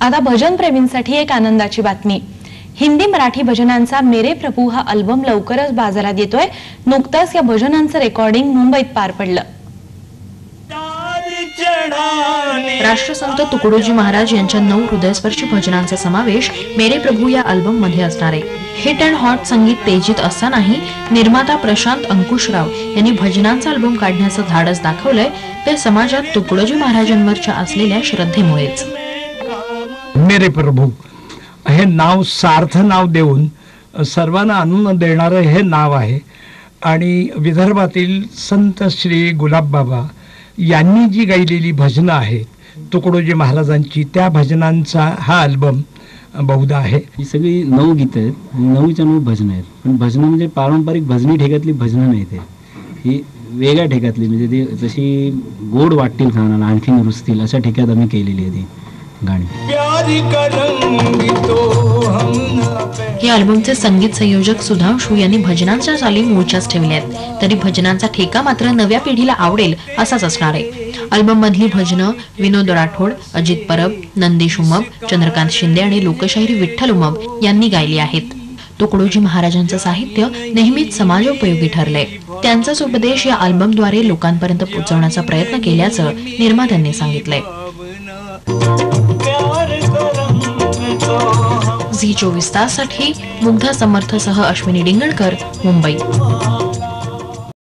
आता भजन प्रेमींसाठी एक आनंदाची बातमी। हिंदी मराठी भजनांचा मेरे प्रभू हा अल्बम लवकरच बाजारात येतोय। नुकताच या भजनांचं रेकॉर्डिंग मुंबईत पार पडलं। राष्ट्रसंत तुकडोजी महाराज यांच्या 9 हृदयस्पर्शी भजनांचा समावेश मेरे प्रभू या अल्बम मध्ये असणार आहे। हिट अँड हॉट संगीत तेजीत असतानाही निर्माता प्रशांत अंकुशराव यांनी भजनांचा अल्बम काढण्याचं धाडस दाखवलंय ते समाजात तुकडोजी महाराजांवरच्या असलेल्या श्रद्धेमुळेच। मेरे प्रभू हे नाव सार्थ नाव देऊन सर्वांना आनंद देणारे हे नाव आहे आणि विदर्भातील संत श्री गुलाबबाबा यांनी जी गायलेली भजनं आहेत तुकडोजी महाराजांची, त्या भजनांचा हा अल्बम बहुधा आहे। ही सगळी 9 गीतं आहेत, 9च्या 9 भजनं आहेत। पण भजनं म्हणजे पारंपरिक भजनी ठेक्यातली भजनं नाही, ते ही वेगळ्या ठेक्यातली, म्हणजे ती जशी गोड वाटतील कानाला, आणखीन रुजतील अशा ठेक्यात आम्ही केलेली आहे ती गाणी। या अल्बमचे संगीत संयोजक सुधांशू यांनी भजनांच्या चाली मूळच्याच ठेवल्या आहेत, तरी भजनांचा ठेका मात्र नव्या पिढीला आवडेल असाच असणार आहे। अल्बम मधली भजनं विनोद राठोड, अजित परब, नंदीश उमब, चंद्रकांत शिंदे आणि लोकशाहीर विठ्ठल उमब यांनी गायली आहेत। तुकडोजी महाराजांचं साहित्य नेहमीच समाजोपयोगी ठरलंय। त्यांचाच उपदेश या अल्बमद्वारे लोकांपर्यंत पोहोचवण्याचा प्रयत्न केल्याचं निर्मात्यांनी सांगितलंय। झी 24 ताससाठी मुग्धा समर्थसह अश्विनी डिंगणकर, मुंबई।